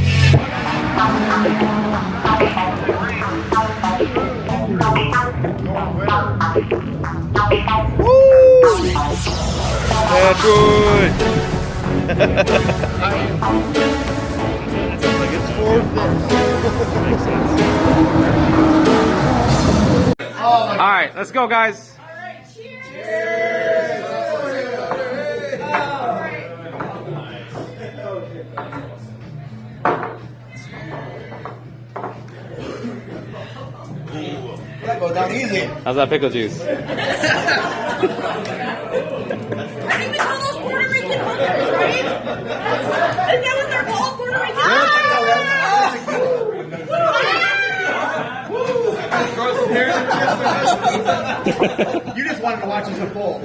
Yeah, Troy. Like it's All right, let's go, guys. That goes down easy. How's that pickle juice? I think we call those Puerto Rican hookers, right? Isn't that what they're called, Puerto Rican You just wanted to watch us unfold.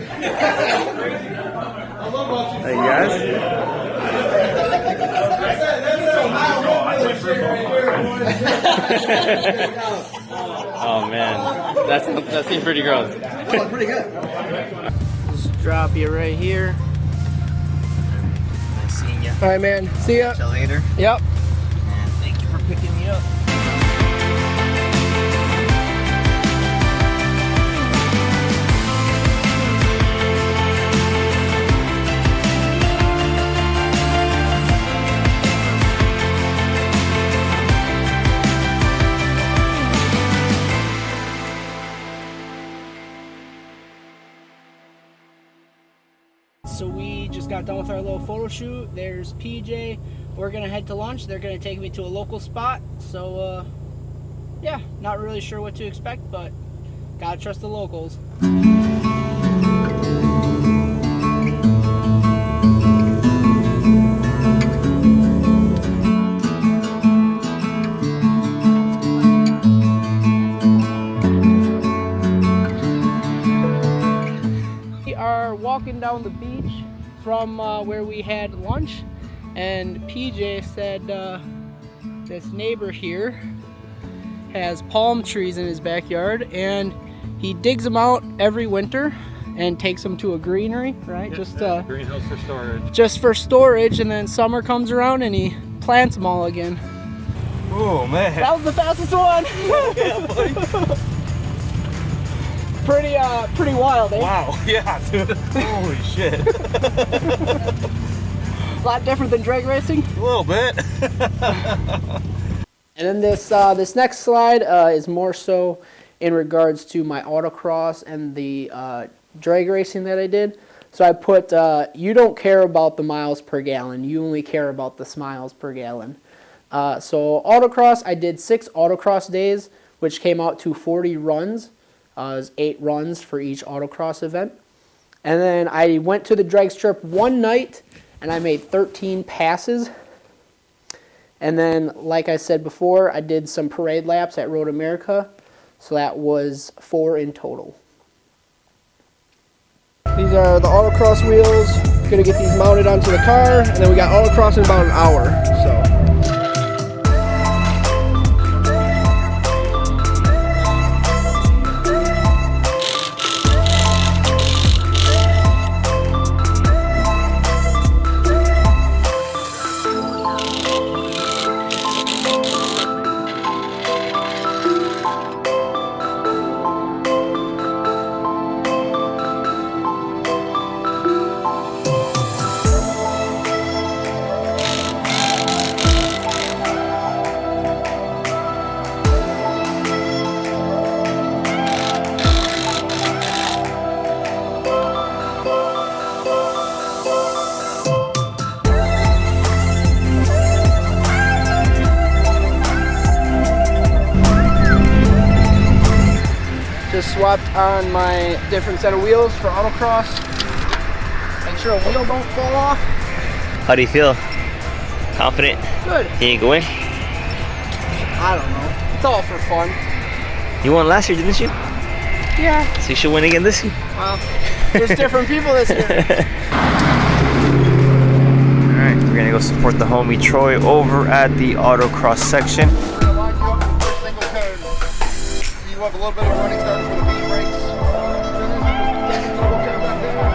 Hey, guys. Oh man, that seemed pretty gross. Pretty good. Just drop you right here. Nice seeing you. All right, man. See ya. Catch you later. Yep. And thank you for picking me up. So we just got done with our little photo shoot. There's PJ. We're gonna head to lunch. They're gonna take me to a local spot. So yeah, not really sure what to expect, but gotta trust the locals. We are walking down the beach from where we had lunch, and PJ said this neighbor here has palm trees in his backyard, and he digs them out every winter and takes them to a greenery, right? Yep, greenhouse for storage. Just for storage, and then summer comes around and he plants them all again. Oh man. That was the fastest one. Yeah, buddy. Pretty wild, eh? Wow. Yeah, dude. Holy shit. A lot different than drag racing. A little bit. And then this next slide is more so in regards to my autocross and the drag racing that I did. So I put, you don't care about the miles per gallon, you only care about the smiles per gallon. So autocross, I did 6 autocross days, which came out to 40 runs. It was 8 runs for each autocross event. And then I went to the drag strip one night, and I made 13 passes. And then, like I said before, I did some parade laps at Road America, so that was 4 in total. These are the autocross wheels. Gonna get these mounted onto the car, and then we got autocross in about an hour. So. Just swapped on my different set of wheels for autocross. Make sure a wheel don't fall off. How do you feel? Confident? Good. Can you go in? I don't know. It's all for fun. You won last year, didn't you? Yeah. So you should win again this year. Well, there's different people this year. Alright, we're gonna go support the homie Troy over at the autocross section. We're gonna line you up in the first single cone. So you have a little bit of running starting for the beam brakes. Second single cone back there.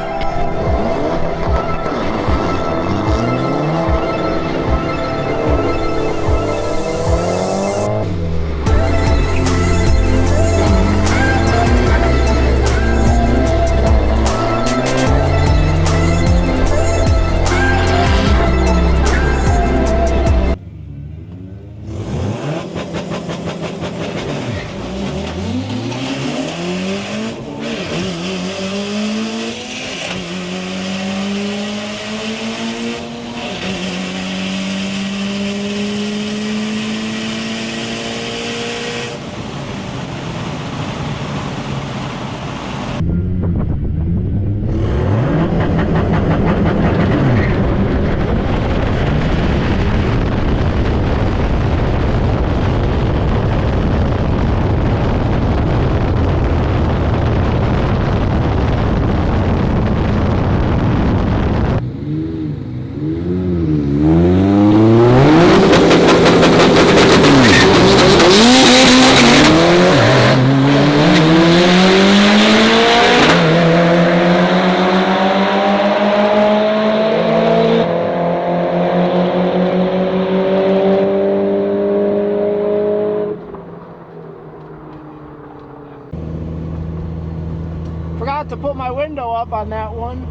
Forgot to put my window up on that one.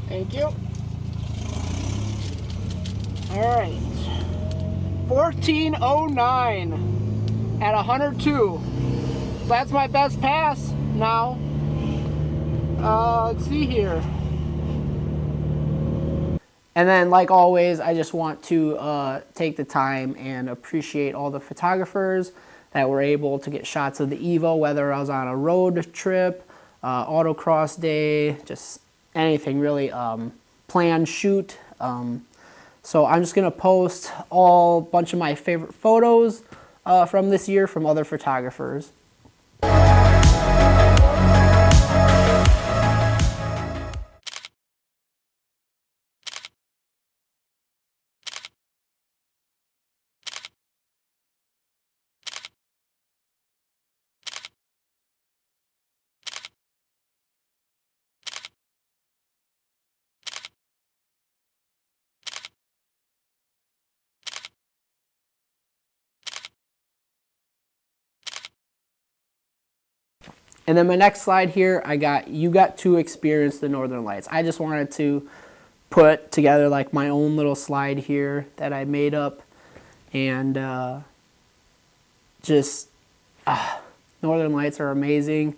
Thank you. All right. 1409 at 102. So that's my best pass now. Let's see here. And then, like always, I just want to take the time and appreciate all the photographers that were able to get shots of the Evo, whether I was on a road trip, autocross day, just anything really, planned shoot. So I'm just going to post a bunch of my favorite photos from this year from other photographers. And then my next slide here, you got to experience the Northern Lights. I just wanted to put together like my own little slide here that I made up, and Northern Lights are amazing.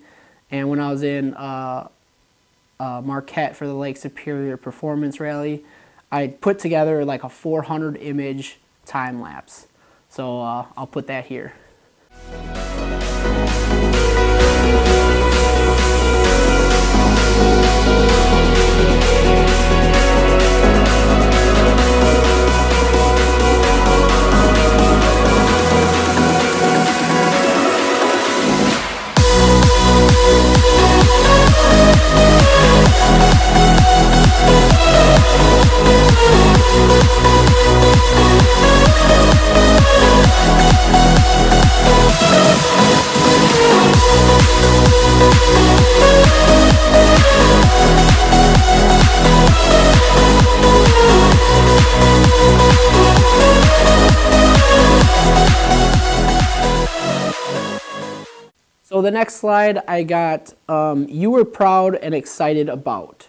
And when I was in Marquette for the Lake Superior Performance Rally, I put together like a 400 image time lapse. So I'll put that here. So the next slide I got, you were proud and excited about.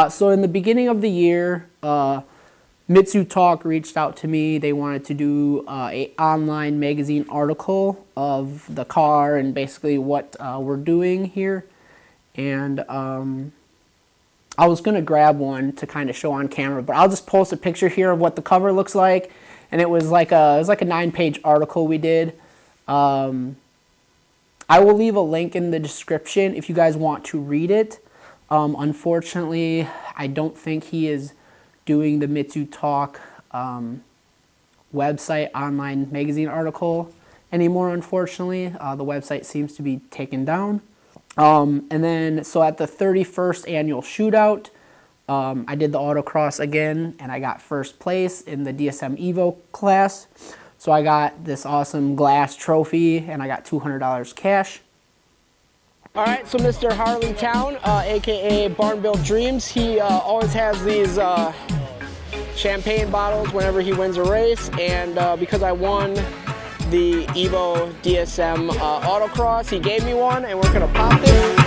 So in the beginning of the year, Mitsu Talk reached out to me. They wanted to do an online magazine article of the car and basically what we're doing here. And I was going to grab one to kind of show on camera, but I'll just post a picture here of what the cover looks like. And it was like a 9-page article we did. I will leave a link in the description if you guys want to read it. Unfortunately, I don't think he is doing the Mitsu Talk website online magazine article anymore, unfortunately. The website seems to be taken down. And then, so at the 31st annual shootout, I did the autocross again, and I got first place in the DSM Evo class. So I got this awesome glass trophy, and I got $200 cash. All right, so Mr. Harley Town, aka Barn Built Dreams, he always has these champagne bottles whenever he wins a race, and because I won the Evo DSM autocross, he gave me one, and we're gonna pop this.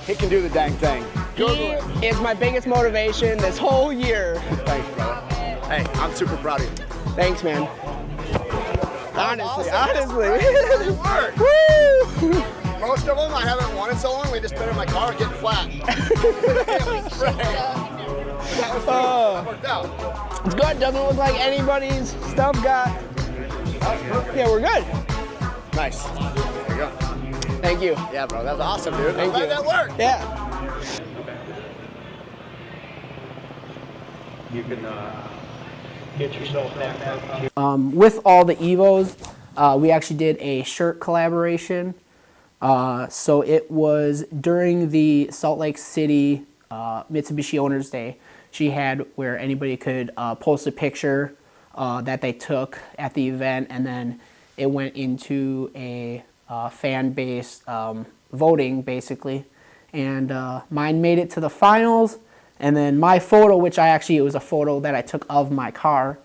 He can do the dang thing. He is my biggest motivation this whole year. Thanks, brother. Hey, I'm super proud of you. Thanks, man. Honestly. It worked. Woo! Most of them I haven't won in so long. They just been in my car getting flat. That worked out. It's good. Doesn't look like anybody's stuff got. Yeah, we're good. Nice. There you go. Thank you. Yeah, bro. That was awesome, dude. Thank you. That worked. Yeah. You can get yourself back up. With all the Evos, we actually did a shirt collaboration. So it was during the Salt Lake City Mitsubishi Owners Day. She had where anybody could post a picture that they took at the event, and then it went into a fan-based voting, basically. And mine made it to the finals, and then my photo, which it was a photo that I took of my car,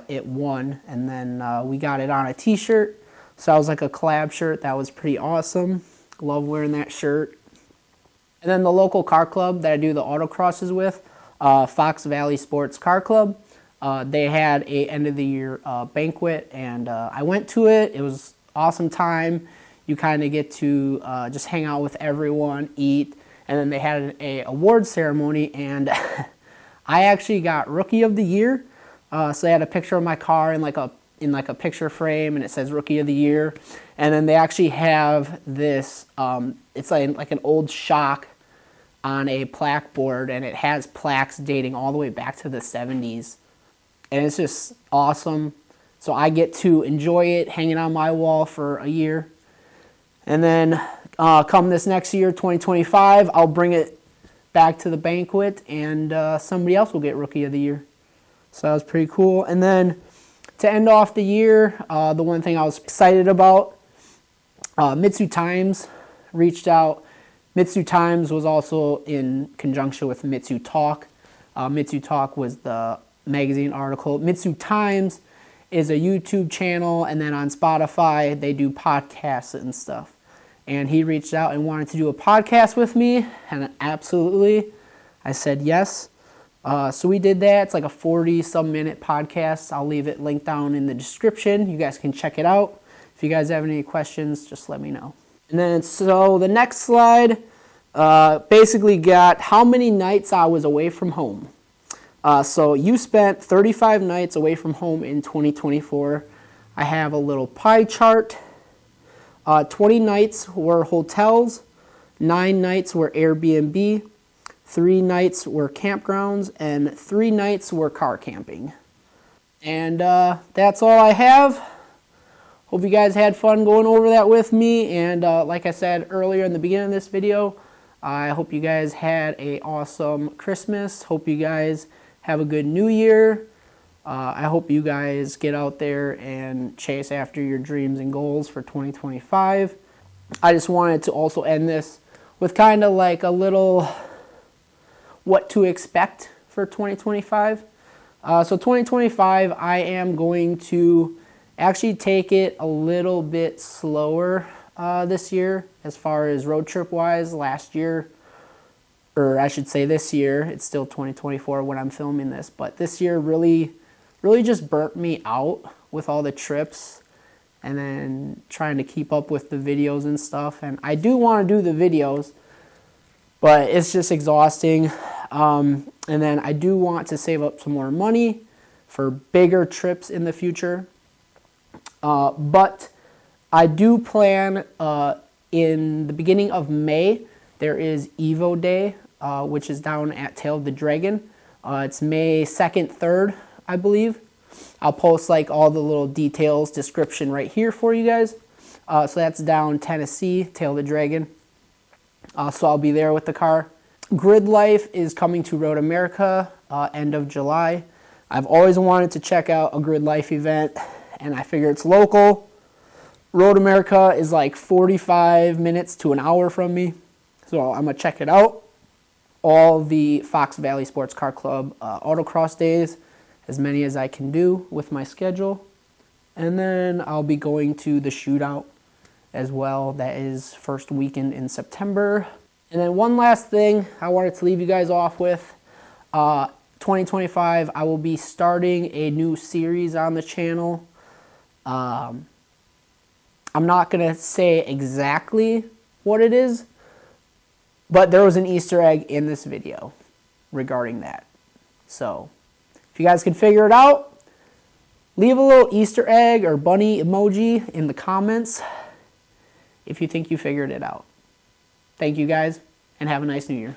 it won, and then we got it on a t-shirt. So that was like a collab shirt. That was pretty awesome. Love wearing that shirt. And then the local car club that I do the autocrosses with, Fox Valley Sports Car Club, they had a end of the year banquet, and I went to it. It was awesome time. You kind of get to just hang out with everyone, eat, and then they had an award ceremony, and I actually got Rookie of the Year. So they had a picture of my car in like a picture frame, and it says Rookie of the Year. And then they actually have this, it's like an old shock on a plaque board, and it has plaques dating all the way back to the 70s. And it's just awesome. So I get to enjoy it, hanging on my wall for a year. And then come this next year, 2025, I'll bring it back to the banquet, and somebody else will get Rookie of the Year. So that was pretty cool. And then to end off the year, the one thing I was excited about, Mitsu Times reached out. Mitsu Times was also in conjunction with Mitsu Talk. Mitsu Talk was the magazine article. Mitsu Times is a YouTube channel, and then on Spotify they do podcasts and stuff. And he reached out and wanted to do a podcast with me, and absolutely, I said yes. So we did that. It's like a 40-some minute podcast. I'll leave it linked down in the description. You guys can check it out. If you guys have any questions, just let me know. And then, so the next slide basically got how many nights I was away from home. So you spent 35 nights away from home in 2024. I have a little pie chart. 20 nights were hotels, 9 nights were Airbnb, 3 nights were campgrounds, and 3 nights were car camping. And that's all I have. Hope you guys had fun going over that with me. And like I said earlier in the beginning of this video, I hope you guys had an awesome Christmas. Hope you guys have a good New Year. I hope you guys get out there and chase after your dreams and goals for 2025. I just wanted to also end this with kind of like a little what to expect for 2025. So 2025, I am going to actually take it a little bit slower this year as far as road trip wise. Last year, or I should say this year, it's still 2024 when I'm filming this, but this year really just burnt me out with all the trips and then trying to keep up with the videos and stuff. And I do want to do the videos, but it's just exhausting. And then I do want to save up some more money for bigger trips in the future. But I do plan in the beginning of May, there is Evo Day, which is down at Tail of the Dragon. It's May 2nd, 3rd, I believe. I'll post like all the little details, description right here for you guys. So that's down Tennessee, Tail of the Dragon. So I'll be there with the car. Grid Life is coming to Road America end of July. I've always wanted to check out a Grid Life event, and I figure it's local. Road America is like 45 minutes to an hour from me, so I'm going to check it out. All the Fox Valley Sports Car Club autocross days, as many as I can do with my schedule. And then I'll be going to the shootout as well. That is first weekend in September. And then one last thing I wanted to leave you guys off with. 2025, I will be starting a new series on the channel. I'm not going to say exactly what it is, but there was an Easter egg in this video regarding that. So if you guys can figure it out, leave a little Easter egg or bunny emoji in the comments if you think you figured it out. Thank you guys, and have a nice New Year.